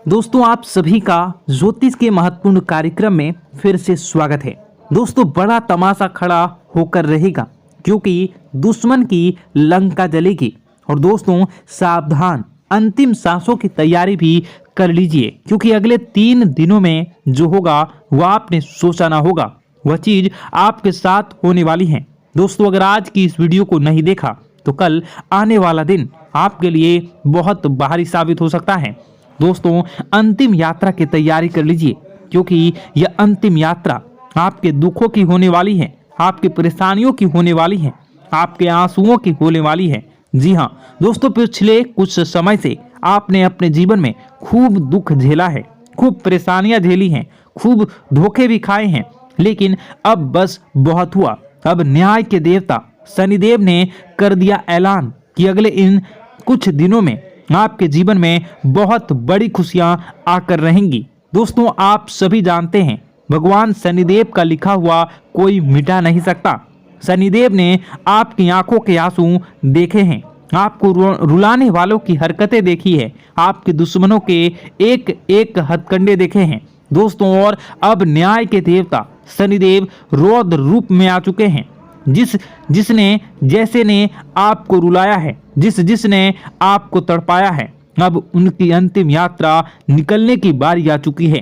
दोस्तों आप सभी का ज्योतिष के महत्वपूर्ण कार्यक्रम में फिर से स्वागत है। दोस्तों बड़ा तमाशा खड़ा होकर रहेगा क्योंकि दुश्मन की लंका जलेगी। और दोस्तों सावधान, अंतिम सांसों की तैयारी भी कर लीजिए क्योंकि अगले 3 दिनों में जो होगा वह आपने सोचा ना होगा, वह चीज आपके साथ होने वाली है। दोस्तों अगर आज की इस वीडियो को नहीं देखा तो कल आने वाला दिन आपके लिए बहुत भारी साबित हो सकता है। दोस्तों अंतिम यात्रा की तैयारी कर लीजिए क्योंकि यह अंतिम यात्रा आपके दुखों की होने वाली है, आपकी परेशानियों की होने वाली है, आपके आंसुओं की होने वाली है। जी हाँ दोस्तों, पिछले कुछ समय से आपने अपने जीवन में खूब दुख झेला है, खूब परेशानियां झेली हैं, खूब धोखे भी खाए हैं, लेकिन अब बस बहुत हुआ। अब न्याय के देवता शनिदेव ने कर दिया ऐलान कि अगले इन कुछ दिनों में आपके जीवन में बहुत बड़ी खुशियां आकर रहेंगी। दोस्तों आप सभी जानते हैं भगवान शनिदेव का लिखा हुआ कोई मिटा नहीं सकता। शनिदेव ने आपकी आंखों के आंसू देखे हैं, आपको रुलाने वालों की हरकतें देखी है, आपके दुश्मनों के एक एक हथकंडे देखे हैं। दोस्तों और अब न्याय के देवता शनिदेव रौद्र रूप में आ चुके हैं। जिसने जैसे ने आपको रुलाया है, जिसने आपको तड़पाया है, अब उनकी अंतिम यात्रा निकलने की बारी आ चुकी है।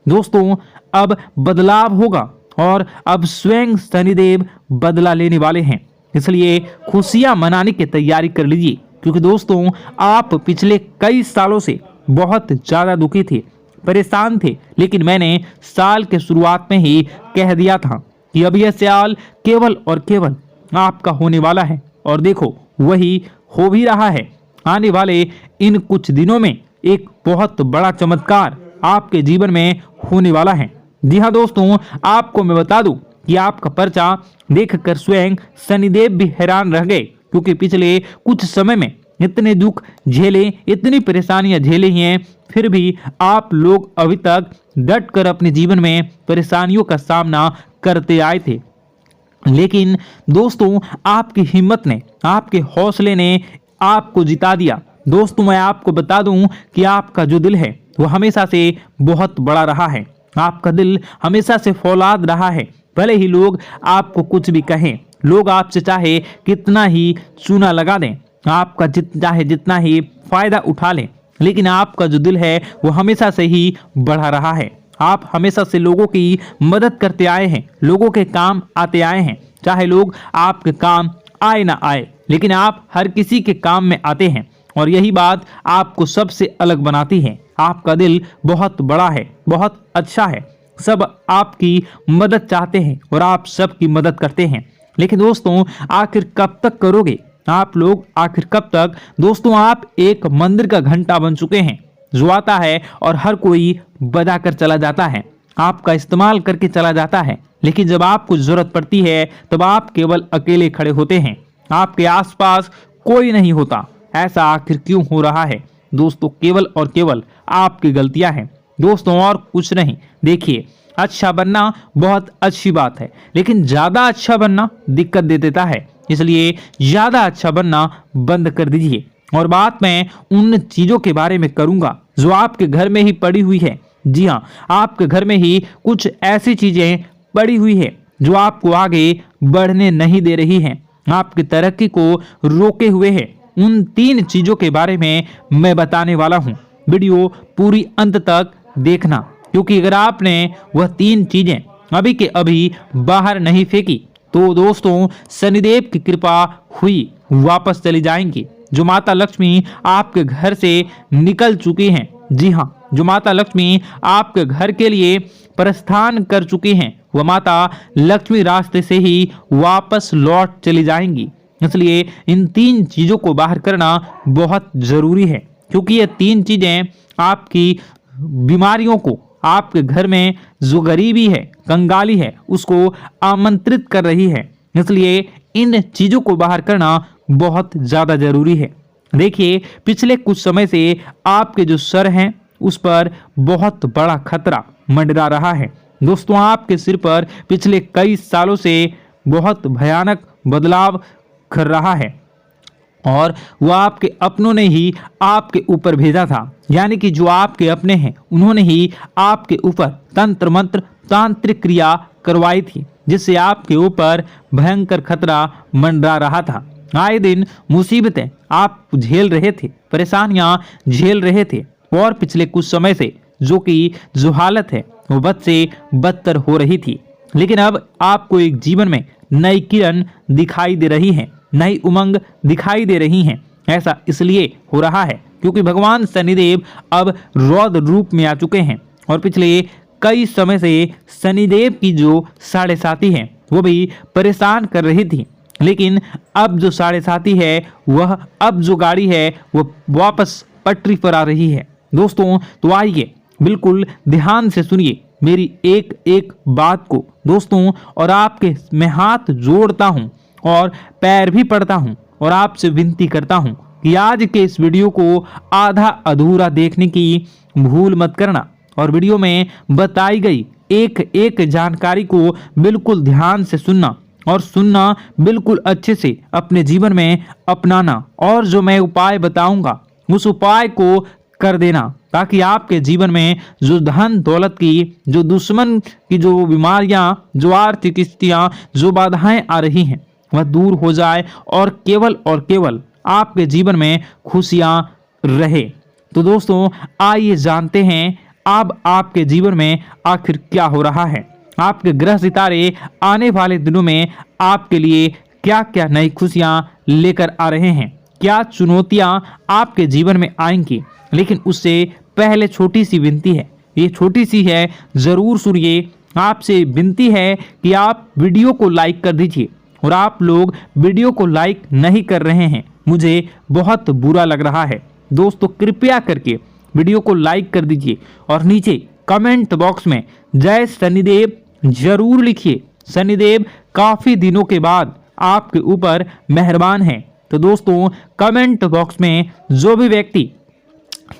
दोस्तों अब बदलाव होगा और अब स्वयं शनिदेव बदला लेने वाले हैं, इसलिए खुशियां मनाने की तैयारी कर लीजिए क्योंकि दोस्तों आप पिछले कई सालों से बहुत ज्यादा दुखी थे, परेशान थे, लेकिन मैंने साल के शुरुआत में ही कह दिया था कि अब यह साल केवल और केवल आपका होने वाला है। और देखो वही हो भी रहा है। आने वाले इन कुछ दिनों में एक बहुत बड़ा चमत्कार आपके जीवन में होने वाला है। जी हाँ दोस्तों, आपको मैं बता दूं कि आपका पर्चा देखकर स्वयं शनिदेव भी हैरान रह गए क्योंकि पिछले कुछ समय में इतने दुख झेले, इतनी परेशानियां झेली हैं, फिर भी आप लोग अभी तक डट कर अपने जीवन में परेशानियों का सामना करते आए थे। लेकिन दोस्तों आपकी हिम्मत ने, आपके हौसले ने आपको जिता दिया। दोस्तों मैं आपको बता दूं कि आपका जो दिल है वो हमेशा से बहुत बड़ा रहा है, आपका दिल हमेशा से फौलाद रहा है। भले ही लोग आपको कुछ भी कहें, लोग आपसे चाहे कितना ही चूना लगा दें, आपका चाहे जितना ही फायदा उठा लें, लेकिन आपका जो दिल है वो हमेशा से ही बढ़ा रहा है। आप हमेशा से लोगों की मदद करते आए हैं, लोगों के काम आते आए हैं, चाहे लोग आपके काम आए ना आए, लेकिन आप हर किसी के काम में आते हैं और यही बात आपको सबसे अलग बनाती है। आपका दिल बहुत बड़ा है, बहुत अच्छा है, सब आपकी मदद चाहते हैं और आप सबकी मदद करते हैं। लेकिन दोस्तों आखिर कब तक करोगे आप लोग, आखिर कब तक? दोस्तों आप एक मंदिर का घंटा बन चुके हैं जो आता है और हर कोई बजा कर चला जाता है, आपका इस्तेमाल करके चला जाता है, लेकिन जब आपको जरूरत पड़ती है तब आप केवल अकेले खड़े होते हैं, आपके आसपास कोई नहीं होता। ऐसा आखिर क्यों हो रहा है? दोस्तों केवल और केवल आपकी गलतियां हैं दोस्तों, और कुछ नहीं। देखिए अच्छा बनना बहुत अच्छी बात है, लेकिन ज्यादा अच्छा बनना दिक्कत दे देता है, इसलिए ज्यादा अच्छा बनना बंद कर दीजिए। और बात मैं उन चीजों के बारे में करूंगा जो आपके घर में ही पड़ी हुई है। जी हाँ, आपके घर में ही कुछ ऐसी चीजें पड़ी हुई है जो आपको आगे बढ़ने नहीं दे रही हैं, आपकी तरक्की को रोके हुए है। उन 3 चीजों के बारे में मैं बताने वाला हूँ, वीडियो पूरी अंत तक देखना क्योंकि अगर आपने वह 3 चीजें अभी के अभी बाहर नहीं फेंकी तो दोस्तों शनिदेव की कृपा हुई वापस चली जाएंगी। जो माता लक्ष्मी आपके घर से निकल चुकी हैं, जी हाँ, जो माता लक्ष्मी आपके घर के लिए प्रस्थान कर चुकी हैं, वह माता लक्ष्मी रास्ते से ही वापस लौट चली जाएंगी। इसलिए इन 3 चीजों को बाहर करना बहुत जरूरी है क्योंकि ये 3 चीजें आपकी बीमारियों को, आपके घर में जो गरीबी है, कंगाली है, उसको आमंत्रित कर रही है। इसलिए इन चीजों को बाहर करना बहुत ज्यादा जरूरी है। देखिए पिछले कुछ समय से आपके जो सर हैं उस पर बहुत बड़ा खतरा मंडरा रहा है। दोस्तों आपके सिर पर पिछले कई सालों से बहुत भयानक बदलाव कर रहा है। और वो आपके अपनों ने ही आपके ऊपर भेजा था, यानी कि जो आपके अपने हैं उन्होंने ही आपके ऊपर तंत्र मंत्र तांत्रिक क्रिया करवाई थी, जिससे आपके ऊपर भयंकर खतरा मंडरा रहा था। आए दिन मुसीबतें आप झेल रहे थे, परेशानियां झेल रहे थे, और पिछले कुछ समय से जो हालत है वो बद से बदतर हो रही थी। लेकिन अब आपको एक जीवन में नई किरण दिखाई दे रही है, नई उमंग दिखाई दे रही हैं। ऐसा इसलिए हो रहा है क्योंकि भगवान शनिदेव अब रौद्र रूप में आ चुके हैं, और पिछले कई समय से शनिदेव की जो साढ़े साथी है वो भी परेशान कर रही थी। लेकिन अब जो साढ़े साथी है वह, अब जो गाड़ी है वो वापस पटरी पर आ रही है। दोस्तों तो आइए बिल्कुल ध्यान से सुनिए मेरी एक एक बात को दोस्तों, और आपके मैं हाथ जोड़ता हूं और पैर भी पड़ता हूं और आपसे विनती करता हूं कि आज के इस वीडियो को आधा अधूरा देखने की भूल मत करना, और वीडियो में बताई गई एक एक जानकारी को बिल्कुल ध्यान से सुनना, और सुनना बिल्कुल अच्छे से अपने जीवन में अपनाना, और जो मैं उपाय बताऊंगा उस उपाय को कर देना, ताकि आपके जीवन में जो धन दौलत की, जो दुश्मन की जो बीमारियां, जो आर्थिक स्थितियां, जो बाधाएं आ रही हैं वह दूर हो जाए, और केवल आपके जीवन में खुशियां रहे। तो दोस्तों आइए जानते हैं अब आपके जीवन में आखिर क्या हो रहा है। आपके ग्रह सितारे आने वाले दिनों में आपके लिए क्या क्या नई खुशियां लेकर आ रहे हैं, क्या चुनौतियां आपके जीवन में आएंगी। लेकिन उससे पहले छोटी सी विनती है, ये छोटी सी है, जरूर सुनिए। आपसे विनती है कि आप वीडियो को लाइक कर दीजिए, और आप लोग वीडियो को लाइक नहीं कर रहे हैं, मुझे बहुत बुरा लग रहा है। दोस्तों कृपया करके वीडियो को लाइक कर दीजिए, और नीचे कमेंट बॉक्स में जय शनिदेव जरूर लिखिए। शनिदेव काफी दिनों के बाद आपके ऊपर मेहरबान हैं। तो दोस्तों कमेंट बॉक्स में जो भी व्यक्ति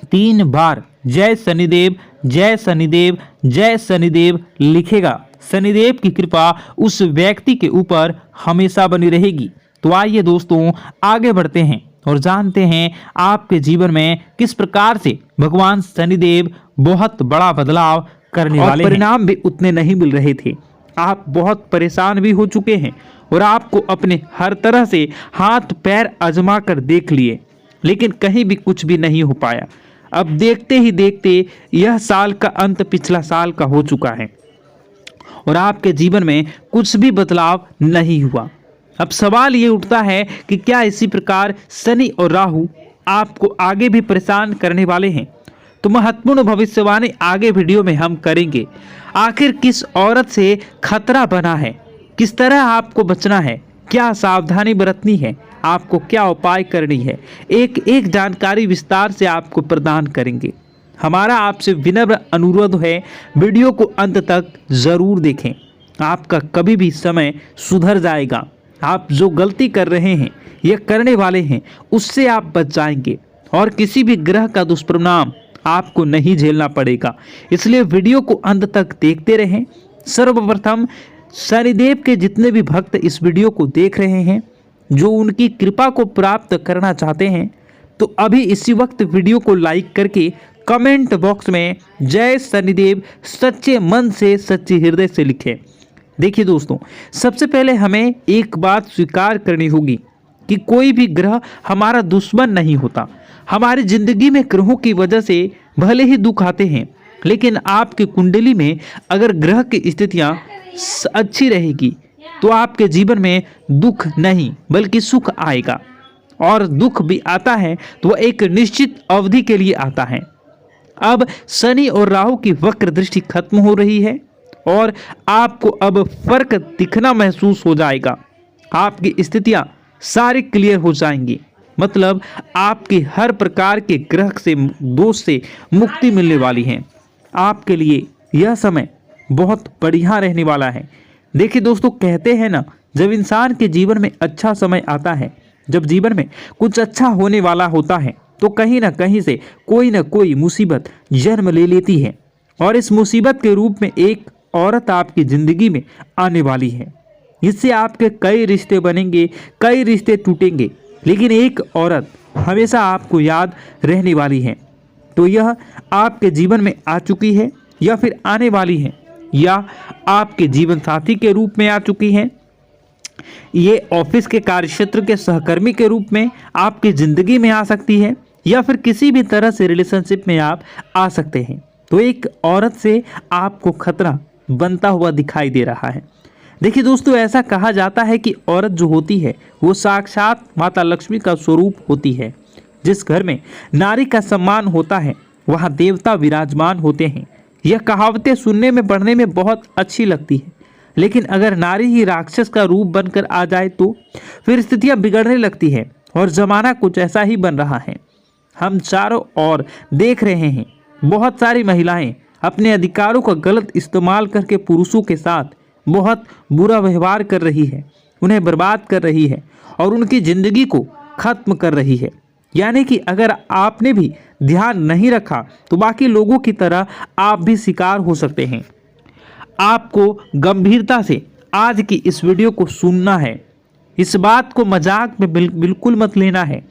3 बार जय शनिदेव जय शनिदेव जय शनिदेव लिखेगा, शनिदेव की कृपा उस व्यक्ति के ऊपर हमेशा बनी रहेगी। तो आइए दोस्तों आगे बढ़ते हैं और जानते हैं आपके जीवन में किस प्रकार से भगवान शनिदेव बहुत बड़ा बदलाव करने वाले हैं। परिणाम भी उतने नहीं मिल रहे थे, आप बहुत परेशान भी हो चुके हैं, और आपको अपने हर तरह से हाथ पैर आजमा कर देख लिए, लेकिन कहीं भी कुछ भी नहीं हो पाया। अब देखते ही देखते यह साल का अंत पिछला साल का हो चुका है, और आपके जीवन में कुछ भी बदलाव नहीं हुआ। अब सवाल ये उठता है कि क्या इसी प्रकार शनि और राहु आपको आगे भी परेशान करने वाले हैं। तो महत्वपूर्ण भविष्यवाणी आगे वीडियो में हम करेंगे। आखिर किस औरत से खतरा बना है, किस तरह आपको बचना है, क्या सावधानी बरतनी है, आपको क्या उपाय करनी है, एक एक जानकारी विस्तार से आपको प्रदान करेंगे। हमारा आपसे विनम्र अनुरोध है, वीडियो को अंत तक जरूर देखें। आपका कभी भी समय सुधर जाएगा। आप जो गलती कर रहे हैं या करने वाले हैं उससे आप बच जाएंगे, और किसी भी ग्रह का दुष्परिणाम आपको नहीं झेलना पड़ेगा। इसलिए वीडियो को अंत तक देखते रहें। सर्वप्रथम शनिदेव के जितने भी भक्त इस वीडियो को देख रहे हैं, जो उनकी कृपा को प्राप्त करना चाहते हैं, तो अभी इसी वक्त वीडियो को लाइक करके कमेंट बॉक्स में जय शनिदेव सच्चे मन से सच्चे हृदय से लिखें। देखिए दोस्तों, सबसे पहले हमें एक बात स्वीकार करनी होगी कि कोई भी ग्रह हमारा दुश्मन नहीं होता। हमारी जिंदगी में ग्रहों की वजह से भले ही दुख आते हैं, लेकिन आपकी कुंडली में अगर ग्रह की स्थितियां अच्छी रहेगी तो आपके जीवन में दुख नहीं बल्कि सुख आएगा। और दुख भी आता है तो वह एक निश्चित अवधि के लिए आता है। अब शनि और राहु की वक्र दृष्टि खत्म हो रही है, और आपको अब फर्क दिखना महसूस हो जाएगा। आपकी स्थितियां सारी क्लियर हो जाएंगी, मतलब आपकी हर प्रकार के ग्रह से दोष से मुक्ति मिलने वाली है। आपके लिए यह समय बहुत बढ़िया रहने वाला है। देखिए दोस्तों, कहते हैं ना, जब इंसान के जीवन में अच्छा समय आता है, जब जीवन में कुछ अच्छा होने वाला होता है, तो कहीं ना कहीं से कोई ना कोई मुसीबत जन्म ले लेती है, और इस मुसीबत के रूप में एक औरत आपकी जिंदगी में आने वाली है। इससे आपके कई रिश्ते बनेंगे, कई रिश्ते टूटेंगे, लेकिन एक औरत हमेशा आपको याद रहने वाली है। तो यह आपके जीवन में आ चुकी है या फिर आने वाली है, या आपके जीवन साथी के रूप में आ चुकी है, ये ऑफिस के कार्यक्षेत्र के सहकर्मी के रूप में आपकी ज़िंदगी में आ सकती है, या फिर किसी भी तरह से रिलेशनशिप में आप आ सकते हैं। तो एक औरत से आपको खतरा बनता हुआ दिखाई दे रहा है। देखिए दोस्तों, ऐसा कहा जाता है कि औरत जो होती है वो साक्षात माता लक्ष्मी का स्वरूप होती है। जिस घर में नारी का सम्मान होता है वहाँ देवता विराजमान होते हैं। यह कहावतें सुनने में पढ़ने में बहुत अच्छी लगती है, लेकिन अगर नारी ही राक्षस का रूप बनकर आ जाए तो फिर स्थितियां बिगड़ने लगती है, और जमाना कुछ ऐसा ही बन रहा है। हम चारों ओर देख रहे हैं, बहुत सारी महिलाएं अपने अधिकारों का गलत इस्तेमाल करके पुरुषों के साथ बहुत बुरा व्यवहार कर रही है, उन्हें बर्बाद कर रही है और उनकी ज़िंदगी को ख़त्म कर रही है। यानी कि अगर आपने भी ध्यान नहीं रखा तो बाकी लोगों की तरह आप भी शिकार हो सकते हैं। आपको गंभीरता से आज की इस वीडियो को सुनना है, इस बात को मजाक में बिल्कुल मत लेना है।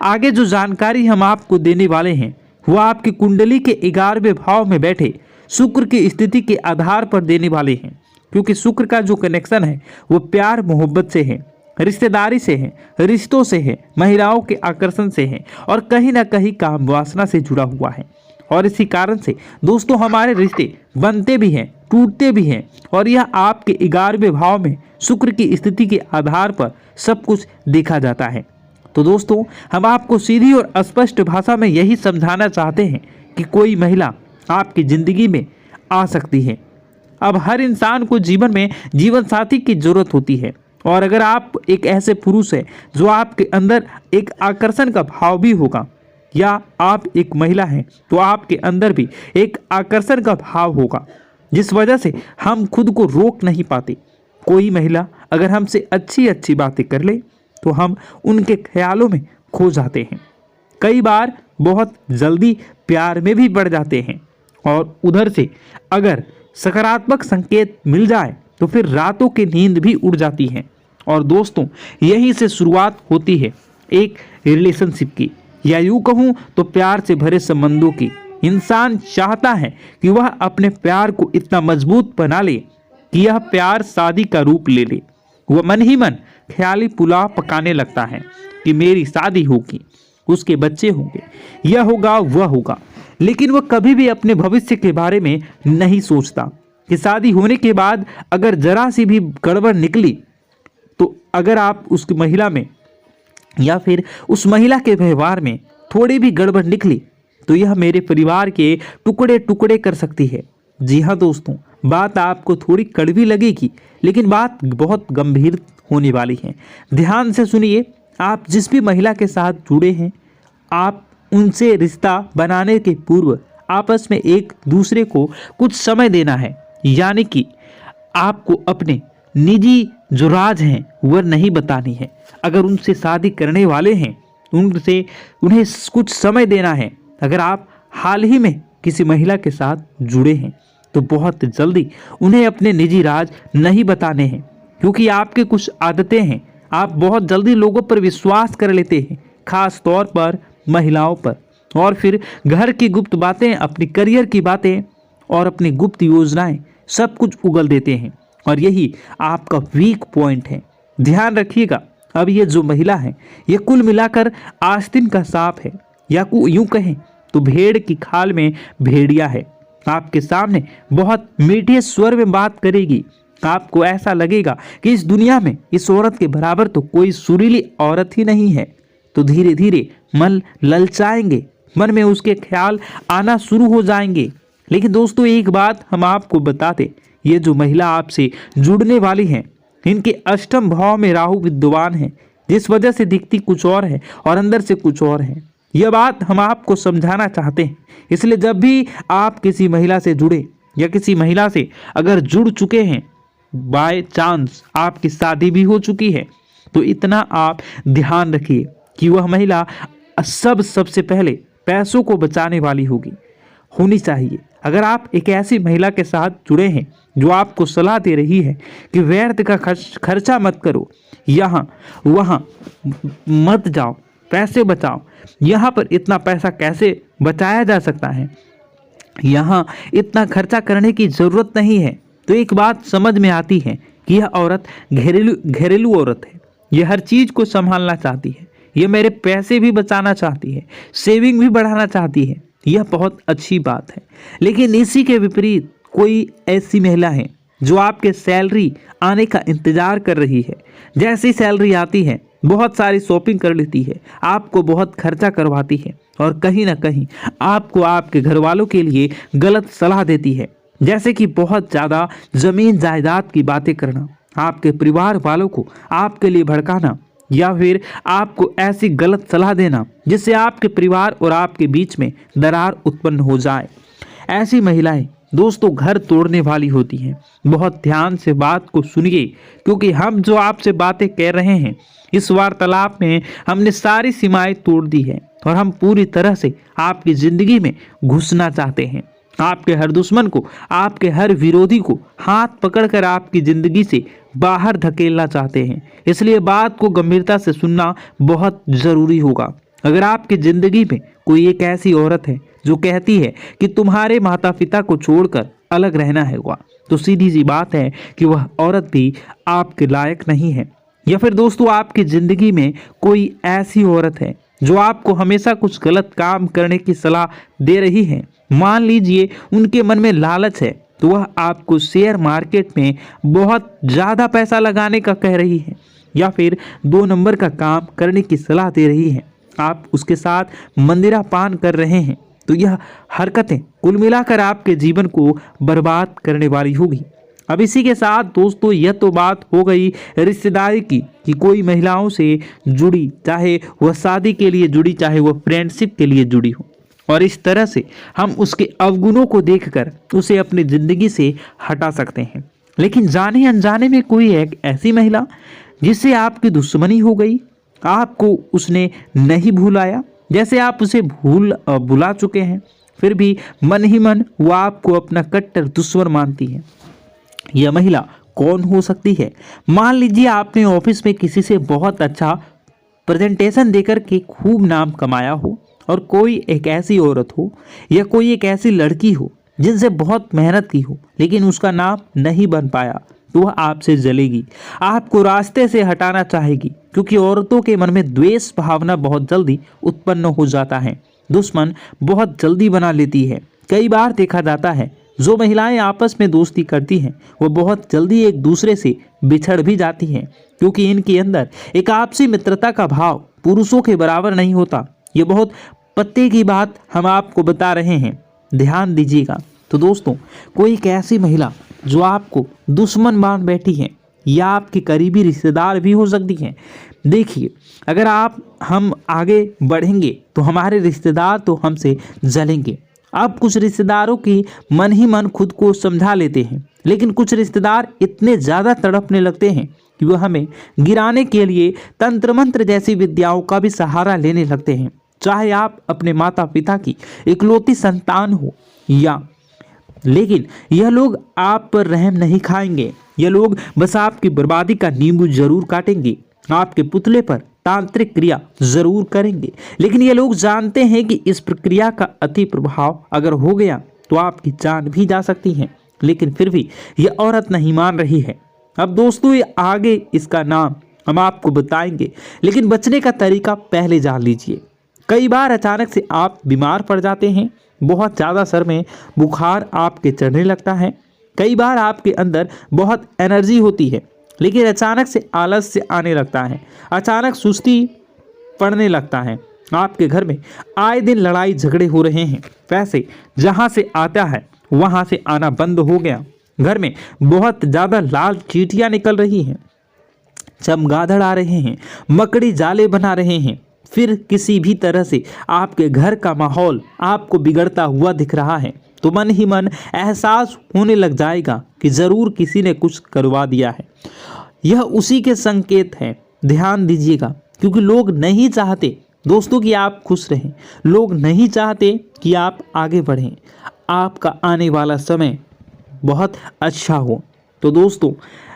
आगे जो जानकारी हम आपको देने वाले हैं वो आपकी कुंडली के 11वें भाव में बैठे शुक्र की स्थिति के आधार पर देने वाले हैं, क्योंकि शुक्र का जो कनेक्शन है वो प्यार मोहब्बत से है, रिश्तेदारी से है, रिश्तों से है, महिलाओं के आकर्षण से है और कहीं ना कहीं काम वासना से जुड़ा हुआ है। और इसी कारण से दोस्तों हमारे रिश्ते बनते भी हैं, टूटते भी हैं, और यह आपके 11वें भाव में शुक्र की स्थिति के आधार पर सब कुछ देखा जाता है। तो दोस्तों हम आपको सीधी और स्पष्ट भाषा में यही समझाना चाहते हैं कि कोई महिला आपकी ज़िंदगी में आ सकती है। अब हर इंसान को जीवन में जीवन साथी की जरूरत होती है, और अगर आप एक ऐसे पुरुष हैं जो आपके अंदर एक आकर्षण का भाव भी होगा, या आप एक महिला हैं तो आपके अंदर भी एक आकर्षण का भाव होगा, जिस वजह से हम खुद को रोक नहीं पाते। कोई महिला अगर हमसे अच्छी अच्छी बातें कर ले तो हम उनके ख्यालों में खो जाते हैं। कई बार बहुत जल्दी प्यार में भी बढ़ जाते हैं, और उधर से अगर सकारात्मक संकेत मिल जाए तो फिर रातों की नींद भी उड़ जाती है। और दोस्तों यहीं से शुरुआत होती है एक रिलेशनशिप की, या यूँ कहूँ तो प्यार से भरे संबंधों की। इंसान चाहता है कि वह अपने प्यार को इतना मजबूत बना ले कि यह प्यार शादी का रूप ले ले। वह मन ही मन ख्याली पुलाव पकाने लगता है कि मेरी शादी होगी, उसके बच्चे होंगे, यह होगा वह होगा, लेकिन वह कभी भी अपने भविष्य के बारे में नहीं सोचता कि शादी होने के बाद अगर जरा सी भी गड़बड़ निकली, तो अगर आप उस महिला में या फिर उस महिला के व्यवहार में थोड़ी भी गड़बड़ निकली तो यह मेरे परिवार के टुकड़े टुकड़े कर सकती है। जी हाँ दोस्तों, बात आपको थोड़ी कड़वी लगेगी, लेकिन बात बहुत गंभीर होने वाली है। ध्यान से सुनिए। आप जिस भी महिला के साथ जुड़े हैं, आप उनसे रिश्ता बनाने के पूर्व आपस में एक दूसरे को कुछ समय देना है। यानी कि आपको अपने निजी जो राज हैं वह नहीं बतानी है। अगर उनसे शादी करने वाले हैं उन्हें कुछ समय देना है। अगर आप हाल ही में किसी महिला के साथ जुड़े हैं तो बहुत जल्दी उन्हें अपने निजी राज नहीं बताने हैं, क्योंकि आपके कुछ आदतें हैं। आप बहुत जल्दी लोगों पर विश्वास कर लेते हैं, खास तौर पर महिलाओं पर, और फिर घर की गुप्त बातें, अपनी करियर की बातें और अपनी गुप्त योजनाएं सब कुछ उगल देते हैं, और यही आपका वीक पॉइंट है। ध्यान रखिएगा। अब ये जो महिला है ये कुल मिलाकर आस्तीन का सांप है, या यूं कहें तो भेड़ की खाल में भेड़िया है। आपके सामने बहुत मीठे स्वर में बात करेगी। आपको ऐसा लगेगा कि इस दुनिया में इस औरत के बराबर तो कोई सुरीली औरत ही नहीं है। तो धीरे धीरे मन ललचाएंगे, मन में उसके ख्याल आना शुरू हो जाएंगे। लेकिन दोस्तों एक बात हम आपको बता दें, ये जो महिला आपसे जुड़ने वाली है इनके अष्टम भाव में राहु विद्यमान है, जिस वजह से दिखती कुछ और है और अंदर से कुछ और है। यह बात हम आपको समझाना चाहते हैं। इसलिए जब भी आप किसी महिला से जुड़े या किसी महिला से अगर जुड़ चुके हैं, बाय चांस आपकी शादी भी हो चुकी है, तो इतना आप ध्यान रखिए कि वह महिला सबसे पहले पैसों को बचाने वाली होगी। होनी चाहिए। अगर आप एक ऐसी महिला के साथ जुड़े हैं जो आपको सलाह दे रही है कि व्यर्थ का खर्चा मत करो, यहाँ वहाँ मत जाओ, पैसे बचाओ, यहाँ पर इतना पैसा कैसे बचाया जा सकता है, यहाँ इतना खर्चा करने की ज़रूरत नहीं है, तो एक बात समझ में आती है कि यह औरत घरेलू औरत है। यह हर चीज़ को संभालना चाहती है, यह मेरे पैसे भी बचाना चाहती है, सेविंग भी बढ़ाना चाहती है। यह बहुत अच्छी बात है। लेकिन इसी के विपरीत कोई ऐसी महिला है जो आपके सैलरी आने का इंतज़ार कर रही है। जैसी सैलरी आती है बहुत सारी शॉपिंग कर लेती है, आपको बहुत खर्चा करवाती है और कहीं ना कहीं आपको आपके घर वालों के लिए गलत सलाह देती है, जैसे कि बहुत ज़्यादा ज़मीन जायदाद की बातें करना, आपके परिवार वालों को आपके लिए भड़काना, या फिर आपको ऐसी गलत सलाह देना जिससे आपके परिवार और आपके बीच में दरार उत्पन्न हो जाए। ऐसी महिलाएं दोस्तों घर तोड़ने वाली होती हैं। बहुत ध्यान से बात को सुनिए, क्योंकि हम जो आपसे बातें कह रहे हैं इस वार्तालाप में हमने सारी सीमाएं तोड़ दी है और हम पूरी तरह से आपकी ज़िंदगी में घुसना चाहते हैं। आपके हर दुश्मन को, आपके हर विरोधी को हाथ पकड़कर आपकी ज़िंदगी से बाहर धकेलना चाहते हैं। इसलिए बात को गंभीरता से सुनना बहुत ज़रूरी होगा। अगर आपकी ज़िंदगी में कोई एक ऐसी औरत है जो कहती है कि तुम्हारे माता पिता को छोड़कर अलग रहना होगा, तो सीधी सी बात है कि वह औरत भी आपके लायक नहीं है। या फिर दोस्तों आपकी ज़िंदगी में कोई ऐसी औरत है जो आपको हमेशा कुछ गलत काम करने की सलाह दे रही है। मान लीजिए उनके मन में लालच है, तो वह आपको शेयर मार्केट में बहुत ज़्यादा पैसा लगाने का कह रही है, या फिर 2 नंबर का काम करने की सलाह दे रही है। आप उसके साथ मंदिरा पान कर रहे हैं, तो यह हरकतें कुल मिलाकर आपके जीवन को बर्बाद करने वाली होगी। अब इसी के साथ दोस्तों यह तो बात हो गई रिश्तेदारी की कि कोई महिलाओं से जुड़ी, चाहे वह शादी के लिए जुड़ी, चाहे वह फ्रेंडशिप के लिए जुड़ी हो, और इस तरह से हम उसके अवगुणों को देखकर उसे अपनी ज़िंदगी से हटा सकते हैं। लेकिन जाने अनजाने में कोई एक ऐसी महिला जिससे आपकी दुश्मनी हो गई, आपको उसने नहीं भुलाया, जैसे आप उसे भुला चुके हैं, फिर भी मन ही मन वो आपको अपना कट्टर दुश्मन मानती है। यह महिला कौन हो सकती है? मान लीजिए आपने ऑफिस में किसी से बहुत अच्छा प्रेजेंटेशन देकर के खूब नाम कमाया हो, और कोई एक ऐसी औरत हो या कोई एक ऐसी लड़की हो जिनसे बहुत मेहनत की हो लेकिन उसका नाम नहीं बन पाया, तो वह आपसे जलेगी, आपको रास्ते से हटाना चाहेगी, क्योंकि औरतों के मन में द्वेष भावना बहुत जल्दी उत्पन्न हो जाता है, दुश्मन बहुत जल्दी बना लेती है। कई बार देखा जाता है जो महिलाएं आपस में दोस्ती करती हैं वो बहुत जल्दी एक दूसरे से बिछड़ भी जाती हैं, क्योंकि इनके अंदर एक आपसी मित्रता का भाव पुरुषों के बराबर नहीं होता। ये बहुत पते की बात हम आपको बता रहे हैं, ध्यान दीजिएगा। तो दोस्तों कोई एक ऐसी महिला जो आपको दुश्मन मान बैठी है या आपकी करीबी रिश्तेदार भी हो सकती हैं। देखिए अगर हम आगे बढ़ेंगे तो हमारे रिश्तेदार तो हमसे जलेंगे। अब कुछ रिश्तेदारों की मन ही मन खुद को समझा लेते हैं, लेकिन कुछ रिश्तेदार इतने ज़्यादा तड़पने लगते हैं कि वह हमें गिराने के लिए तंत्र मंत्र जैसी विद्याओं का भी सहारा लेने लगते हैं। चाहे आप अपने माता पिता की इकलौती संतान हो या, लेकिन यह लोग आप पर रहम नहीं खाएंगे। यह लोग बस आपकी बर्बादी का नींबू जरूर काटेंगे, आपके पुतले पर तांत्रिक क्रिया जरूर करेंगे, लेकिन ये लोग जानते हैं कि इस प्रक्रिया का अति प्रभाव अगर हो गया तो आपकी जान भी जा सकती है। लेकिन फिर भी यह औरत नहीं मान रही है। अब दोस्तों ये आगे इसका नाम हम आपको बताएंगे, लेकिन बचने का तरीका पहले जान लीजिए। कई बार अचानक से आप बीमार पड़ जाते हैं, बहुत ज़्यादा सर में बुखार आपके चढ़ने लगता है। कई बार आपके अंदर बहुत एनर्जी होती है लेकिन अचानक से आलस्य आने लगता है, अचानक सुस्ती पड़ने लगता है। आपके घर में आए दिन लड़ाई झगड़े हो रहे हैं, पैसे जहां से आता है वहां से आना बंद हो गया, घर में बहुत ज़्यादा लाल चींटियां निकल रही हैं, चमगादड़ आ रहे हैं, मकड़ी जाले बना रहे हैं, फिर किसी भी तरह से आपके घर का माहौल आपको बिगड़ता हुआ दिख रहा है, तो मन ही मन एहसास होने लग जाएगा कि ज़रूर किसी ने कुछ करवा दिया है। यह उसी के संकेत हैं, ध्यान दीजिएगा, क्योंकि लोग नहीं चाहते दोस्तों कि आप खुश रहें। लोग नहीं चाहते कि आप आगे बढ़ें, आपका आने वाला समय बहुत अच्छा हो। तो दोस्तों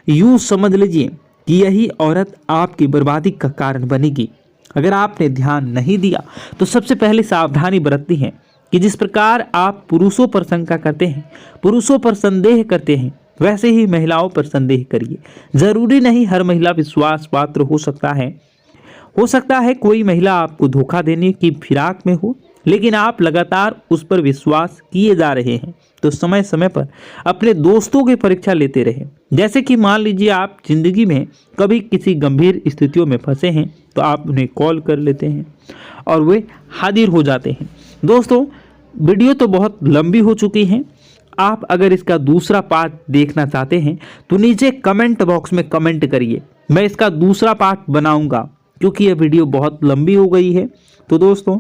यूँ समझ लीजिए कि यही औरत आपकी बर्बादी का कारण बनेगी। अगर आपने ध्यान नहीं दिया तो सबसे पहले सावधानी बरतनी है कि जिस प्रकार आप पुरुषों पर शंका करते हैं, पुरुषों पर संदेह करते हैं, वैसे ही महिलाओं पर संदेह करिए। जरूरी नहीं हर महिला विश्वास पात्र हो सकता है कोई महिला आपको धोखा देने की फिराक में हो, लेकिन आप लगातार उस पर विश्वास किए जा रहे हैं। तो समय समय पर अपने दोस्तों की परीक्षा लेते रहें। जैसे कि मान लीजिए आप जिंदगी में कभी किसी गंभीर स्थितियों में फंसे हैं तो आप उन्हें कॉल कर लेते हैं और वे हाजिर हो जाते हैं। दोस्तों वीडियो तो बहुत लंबी हो चुकी है। आप अगर इसका दूसरा पार्ट देखना चाहते हैं तो नीचे कमेंट बॉक्स में कमेंट करिए, मैं इसका दूसरा पार्ट बनाऊंगा, क्योंकि यह वीडियो बहुत लंबी हो गई है। तो दोस्तों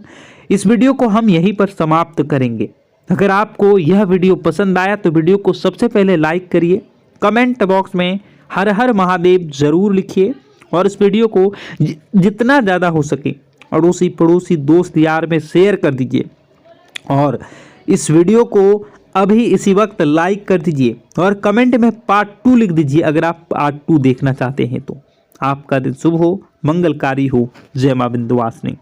इस वीडियो को हम यहीं पर समाप्त करेंगे। अगर आपको यह वीडियो पसंद आया तो वीडियो को सबसे पहले लाइक करिए, कमेंट बॉक्स में हर हर महादेव जरूर लिखिए और इस वीडियो को जितना ज़्यादा हो सके अड़ोसी पड़ोसी दोस्त यार में शेयर कर दीजिए और इस वीडियो को अभी इसी वक्त लाइक कर दीजिए और कमेंट में पार्ट 2 लिख दीजिए अगर आप पार्ट 2 देखना चाहते हैं तो। आपका दिन शुभ हो, मंगलकारी हो। जय मां विंध्यवासिनी।